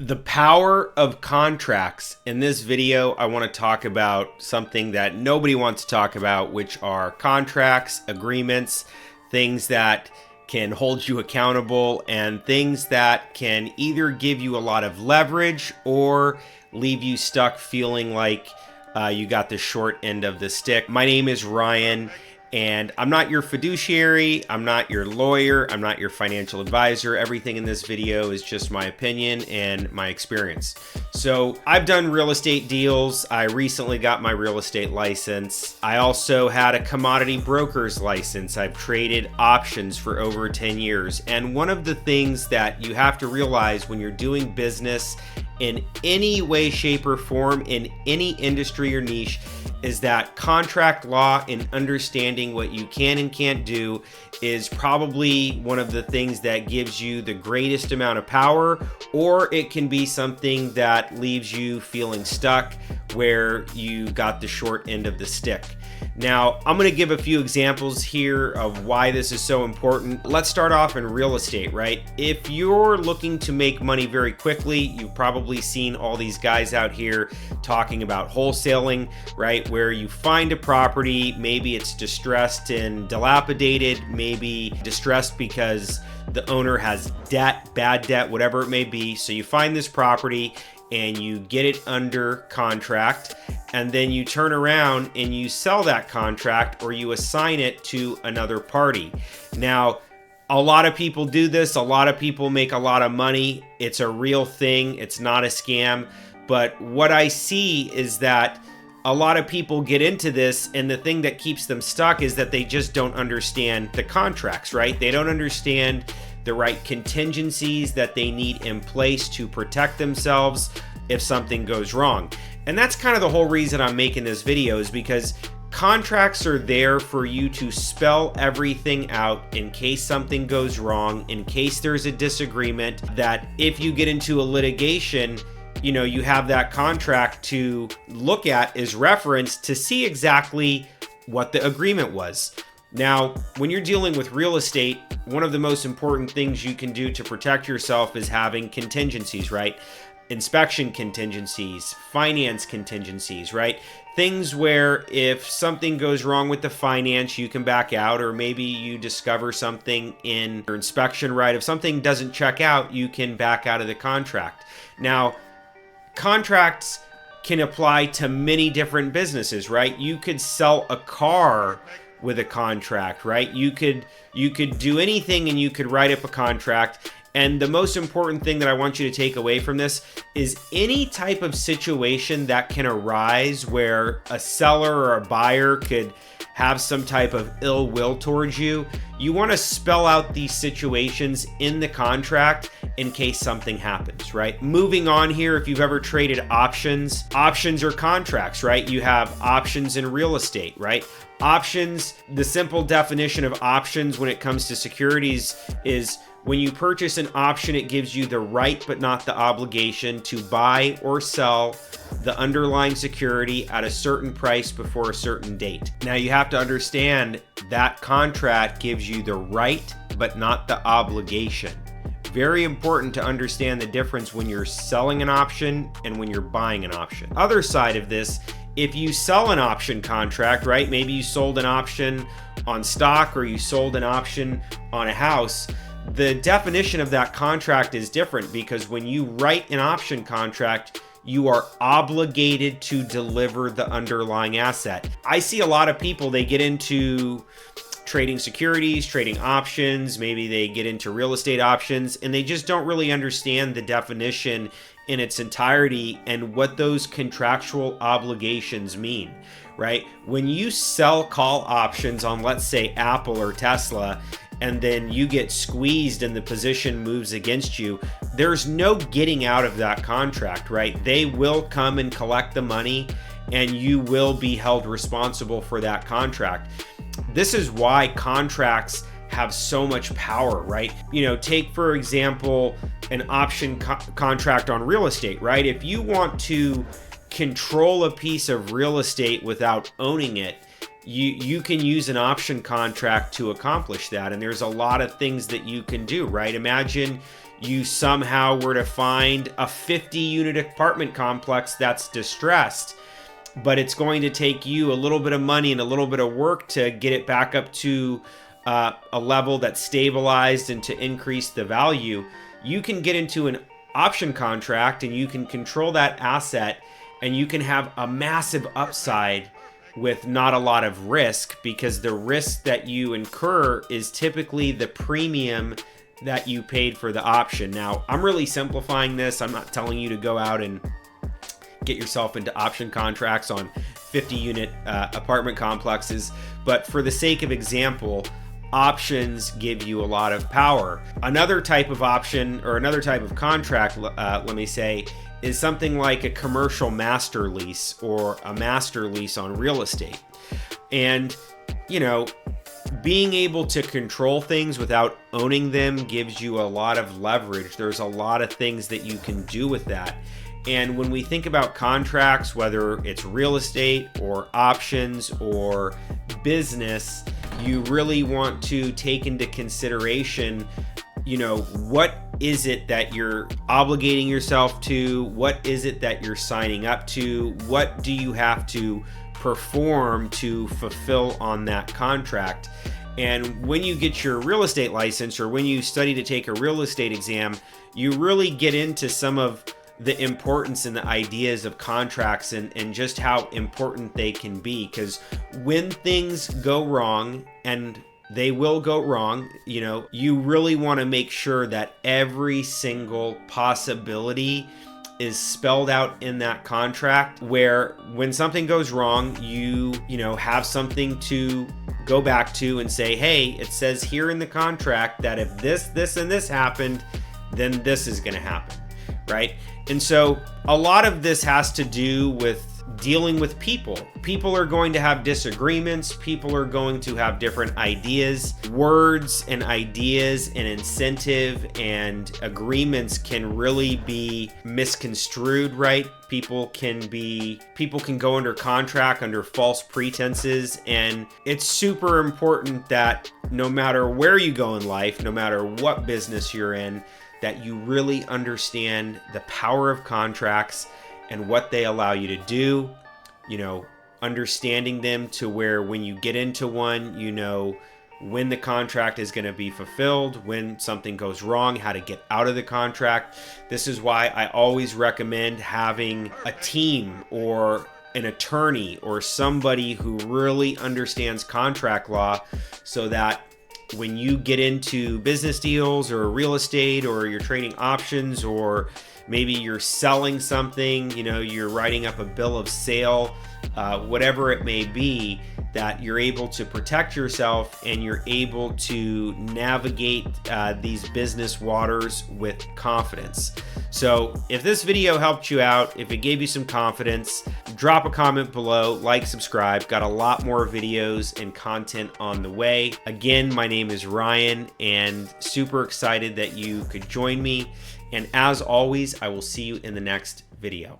The power of contracts. In this video, I want to talk about something that nobody wants to talk about, which are contracts, agreements, things that can hold you accountable, and things that can either give you a lot of leverage or leave you stuck feeling like you got the short end of the stick. My name is Ryan, and I'm not your fiduciary, I'm not your lawyer, I'm not your financial advisor. Everything in this video is just my opinion and my experience. So I've done real estate deals. I recently got my real estate license. I also had a commodity broker's license. I've traded options for over 10 years. And one of the things that you have to realize when you're doing business in any way, shape, or form, in any industry or niche, is that contract law and understanding what you can and can't do is probably one of the things that gives you the greatest amount of power, or it can be something that leaves you feeling stuck where you got the short end of the stick. Now, I'm going to give a few examples here of why this is so important. Let's start off in real estate, right? If you're looking to make money very quickly, you've probably seen all these guys out here talking about wholesaling, right? Where you find a property, maybe it's distressed and dilapidated, maybe distressed because the owner has debt, bad debt, whatever it may be. So you find this property and you get it under contract, and then you turn around and you sell that contract or you assign it to another party. Now, a lot of people do this. A lot of people make a lot of money. It's a real thing. It's not a scam. But what I see is that a lot of people get into this, and the thing that keeps them stuck is that they just don't understand the contracts, right? They don't understand the right contingencies that they need in place to protect themselves if something goes wrong. And that's kind of the whole reason I'm making this video, is because contracts are there for you to spell everything out in case something goes wrong, in case there's a disagreement, that if you get into a litigation, you know, you have that contract to look at as reference to see exactly what the agreement was. Now, when you're dealing with real estate, one of the most important things you can do to protect yourself is having contingencies, right? Inspection contingencies, finance contingencies, right? Things where if something goes wrong with the finance, you can back out, or maybe you discover something in your inspection, right? If something doesn't check out, you can back out of the contract. Now, contracts can apply to many different businesses, right? You could sell a car with a contract, right? You could do anything and you could write up a contract. And the most important thing that I want you to take away from this is any type of situation that can arise where a seller or a buyer could have some type of ill will towards you. You want to spell out these situations in the contract in case something happens, right? Moving on here, if you've ever traded options are contracts, right? You have options in real estate, right? Options, the simple definition of options when it comes to securities is when you purchase an option, it gives you the right but not the obligation to buy or sell the underlying security at a certain price before a certain date. Now, you have to understand that contract gives you the right but not the obligation. Very important to understand the difference when you're selling an option and when you're buying an option. Other side of this, if you sell an option contract, right? Maybe you sold an option on stock or you sold an option on a house. The definition of that contract is different, because when you write an option contract, you are obligated to deliver the underlying asset. I see a lot of people, they get into trading securities, trading options, maybe they get into real estate options, and they just don't really understand the definition in its entirety and what those contractual obligations mean, right? When you sell call options on, let's say, Apple or Tesla, and then you get squeezed and the position moves against you, there's no getting out of that contract, right? They will come and collect the money and you will be held responsible for that contract. This is why contracts have so much power, right? You know, take for example, an option contract on real estate, right? If you want to control a piece of real estate without owning it, you can use an option contract to accomplish that. And there's a lot of things that you can do, right? Imagine you somehow were to find a 50-unit apartment complex that's distressed, but it's going to take you a little bit of money and a little bit of work to get it back up to a level that's stabilized and to increase the value, you can get into an option contract and you can control that asset, and you can have a massive upside with not a lot of risk, because the risk that you incur is typically the premium that you paid for the option. Now, I'm really simplifying this. I'm not telling you to go out and get yourself into option contracts on 50-unit apartment complexes, but for the sake of example, options give you a lot of power. Another type of option, or another type of contract, let me say, is something like a commercial master lease or a master lease on real estate. And, you know, being able to control things without owning them gives you a lot of leverage. There's a lot of things that you can do with that. And when we think about contracts, whether it's real estate or options or business, you really want to take into consideration, you know, what is it that you're obligating yourself to? What is it that you're signing up to? What do you have to perform to fulfill on that contract? And when you get your real estate license, or when you study to take a real estate exam, you really get into some of the importance and the ideas of contracts and just how important they can be. Because when things go wrong, and they will go wrong, you know, you really want to make sure that every single possibility is spelled out in that contract, where when something goes wrong, you know, have something to go back to and say, hey, it says here in the contract that if this and this happened, then this is going to happen, right? And so a lot of this has to do with dealing with people. People are going to have disagreements. People are going to have different ideas. Words and ideas and incentive and agreements can really be misconstrued, right? People can go under contract under false pretenses. And it's super important that no matter where you go in life, no matter what business you're in, that you really understand the power of contracts and what they allow you to do, you know, understanding them to where when you get into one, you know when the contract is going to be fulfilled, when something goes wrong, how to get out of the contract. This is why I always recommend having a team or an attorney or somebody who really understands contract law, so that when you get into business deals or real estate, or you're trading options, or maybe you're selling something, you know, you're writing up a bill of sale, whatever it may be, that you're able to protect yourself and you're able to navigate these business waters with confidence. So if this video helped you out, if it gave you some confidence, drop a comment below, like, subscribe. Got a lot more videos and content on the way. Again, my name is Ryan, and super excited that you could join me. And as always, I will see you in the next video.